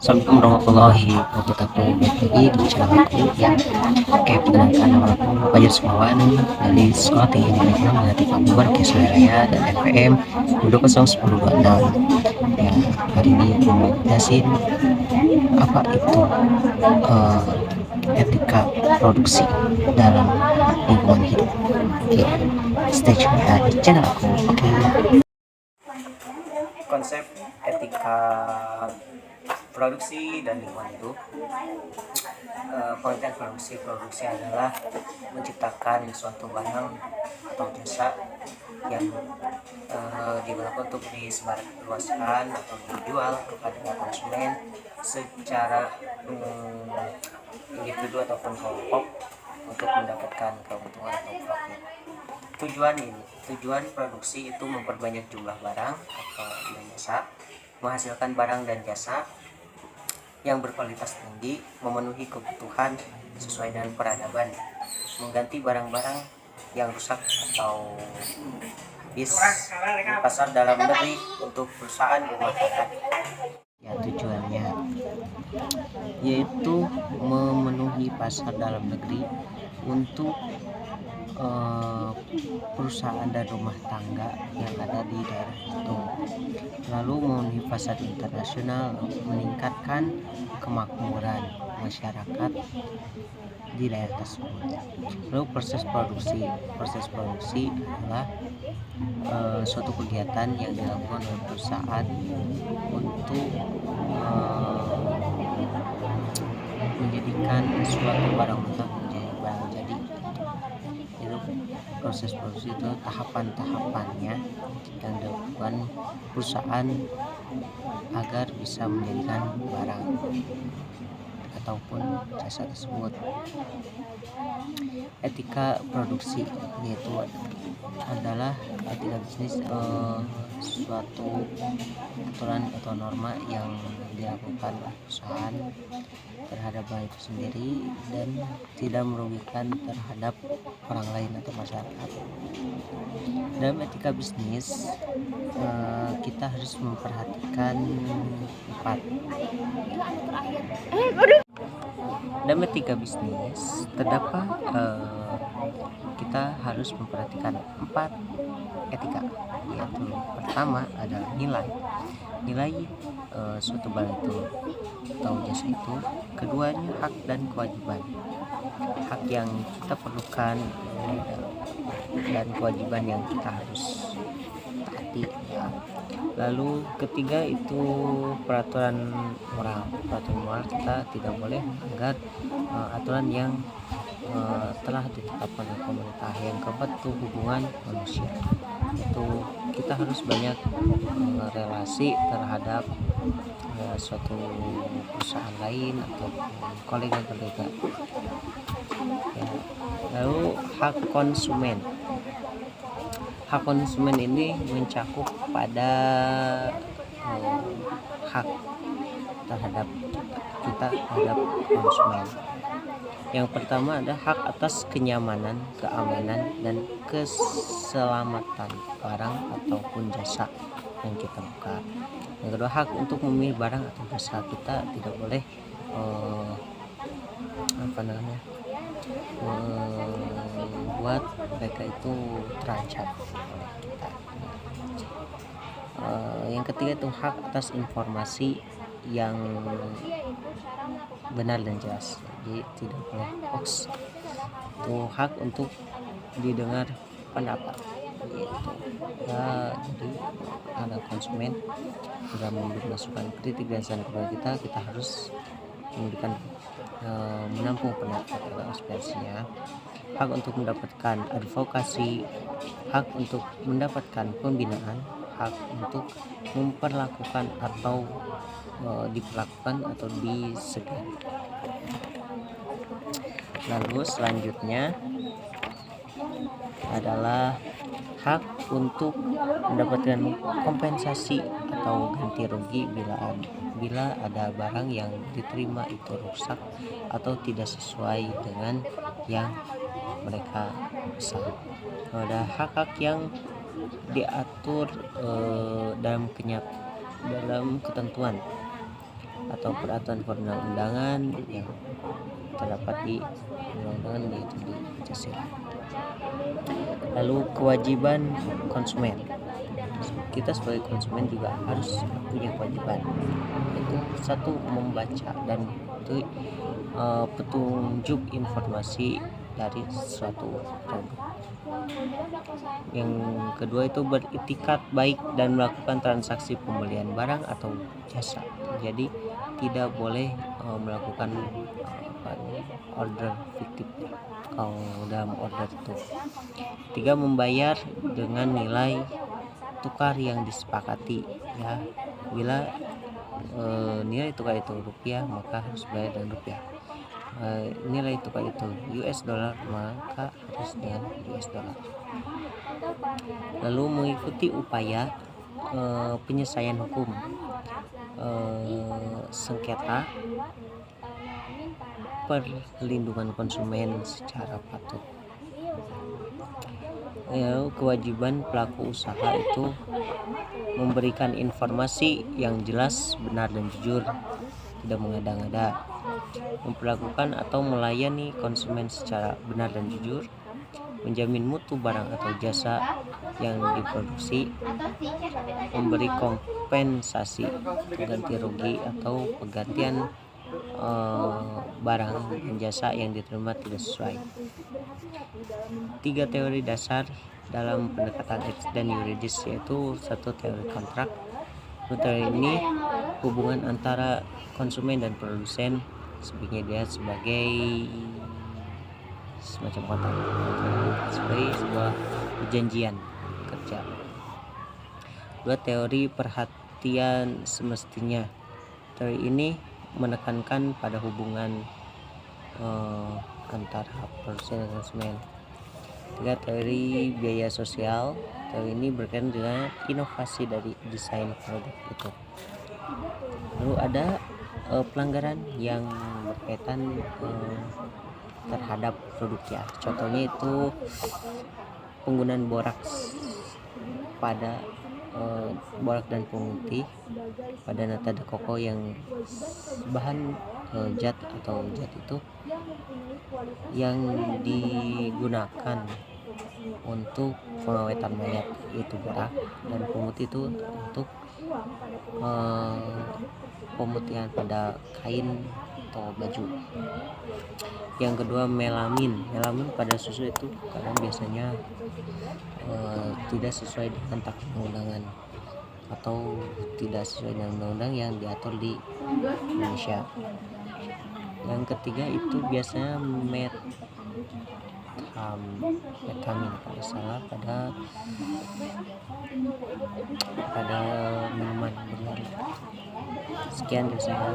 Assalamualaikum warahmatullahi wabarakatuh. Jadi di channel aku ya. Oke, perkenalkan nama aku Fajar Semawan dari sekolah tinggi Negeri 6 Melati Kabupaten Kesuliaraya dan FPM 20126. Ya, hari ini aku mau jelasin apa itu eh, etika produksi dalam lingkungan hidup. Oke, stay tune ya di channel aku. Oke. Konsep etika produksi dan lingkungan hidup. Pengertian produksi adalah menciptakan suatu barang atau jasa yang digunakan untuk disebarluaskan atau dijual kepada konsumen secara individu ataupun kelompok untuk mendapatkan keuntungan atau profit. Tujuan produksi itu memperbanyak jumlah barang atau jasa, menghasilkan barang dan jasa yang berkualitas tinggi, memenuhi kebutuhan sesuai dengan peradaban, mengganti barang-barang yang rusak atau habis di pasar dalam negeri untuk perusahaan rumah tangga. Ya, tujuannya yaitu memenuhi pasar dalam negeri untuk perusahaan dan rumah tangga yang ada di daerah itu, lalu memenuhi pasar internasional, meningkatkan kemakmuran masyarakat di daerah tersebut. Lalu proses produksi adalah suatu kegiatan yang dilakukan oleh perusahaan untuk menjadikan suatu barang mentah menjadi barang jadi. Itu proses produksi, itu tahapan-tahapannya yang dilakukan perusahaan agar bisa menjadikan barang ataupun jasa tersebut. Etika produksi yaitu adalah etika bisnis, suatu aturan atau norma yang dilakukan oleh perusahaan terhadap barang itu sendiri dan tidak merugikan terhadap orang lain atau masyarakat. Dalam etika bisnis kita harus memperhatikan 4. Dalam etika bisnis terdapat kita harus memperhatikan 4 etika, yaitu pertama adalah nilai suatu barang itu atau jasa itu. Keduanya hak dan kewajiban, hak yang kita perlukan dan kewajiban yang kita harus taati ya. Lalu ketiga itu peraturan moral. Kita tidak boleh melanggar aturan yang telah ditetapkan oleh pemerintah. Yang keempat itu hubungan manusia, itu kita harus banyak relasi terhadap suatu perusahaan lain atau kolega-kolega ya. Lalu hak konsumen ini mencakup pada hak terhadap kita terhadap konsumen. Yang pertama ada hak atas kenyamanan, keamanan, dan keselamatan barang ataupun jasa yang kita buka. Yang kedua hak untuk memilih barang atau jasa, kita tidak boleh membuat mereka itu terancam oleh kita. Yang ketiga itu hak atas informasi yang benar dan jelas, jadi tidak boleh hoax. Itu hak untuk didengar pendapat gitu ya. Jadi ada konsumen jika memberi masukan, kritik dan saran kepada kita harus memberikan menampung pendapat atau aspirasinya. Hak untuk mendapatkan advokasi, hak untuk mendapatkan pembinaan, hak untuk memperlakukan atau diperlakukan atau disegani. Lalu selanjutnya adalah hak untuk mendapatkan kompensasi atau ganti rugi bila ada barang yang diterima itu rusak atau tidak sesuai dengan yang mereka pesan. Ada hak-hak yang diatur dalam ketentuan atau peraturan perundang-undangan yang terdapat di undang-undangan yaitu di Pancasila. Lalu kewajiban konsumen, kita sebagai konsumen juga harus punya kewajiban, yaitu satu, membaca dan itu petunjuk informasi dari suatu produk. Yang kedua itu beritikat baik dan melakukan transaksi pembelian barang atau jasa. Jadi tidak boleh melakukan order fiktif kalau dalam order itu. Tiga, membayar dengan nilai tukar yang disepakati, ya. Bila nilai tukar itu rupiah, maka harus bayar dengan rupiah. Nilai tukar itu US dollar, maka harus dengan US dollar. Lalu mengikuti upaya penyelesaian hukum sengketa perlindungan konsumen secara patut. Kewajiban pelaku usaha itu memberikan informasi yang jelas, benar dan jujur, tidak mengada-ngada, memperlakukan atau melayani konsumen secara benar dan jujur, menjamin mutu barang atau jasa yang diproduksi, memberi kompensasi ganti rugi atau penggantian barang dan jasa yang diterima tidak sesuai. 3 teori dasar dalam pendekatan etis dan yuridis, yaitu 1 teori kontrak. Teori ini hubungan antara konsumen dan produsen sebaiknya dilihat sebagai semacam kontrak, sebagai sebuah perjanjian kerja. 2 teori perhatian semestinya. Teori ini menekankan pada hubungan antara produsen dan konsumen. 3 teori biaya sosial. Teori ini berkaitan dengan inovasi dari desain produk itu. Lalu ada pelanggaran yang berkaitan terhadap produknya. Contohnya itu penggunaan boraks pada borak dan pemutih pada nata de coco yang bahan zat atau zat itu yang digunakan untuk pengawetan mayat, yaitu borak, dan pemutih itu untuk pemutihan pada kain atau baju. Yang kedua, melamin pada susu itu kadang biasanya tidak sesuai dengan taktib undang-undangan atau tidak sesuai dengan undang-undang yang diatur di Indonesia. Yang ketiga itu biasanya vitamin kalau salah pada minuman berwarna. Sekian dari saya,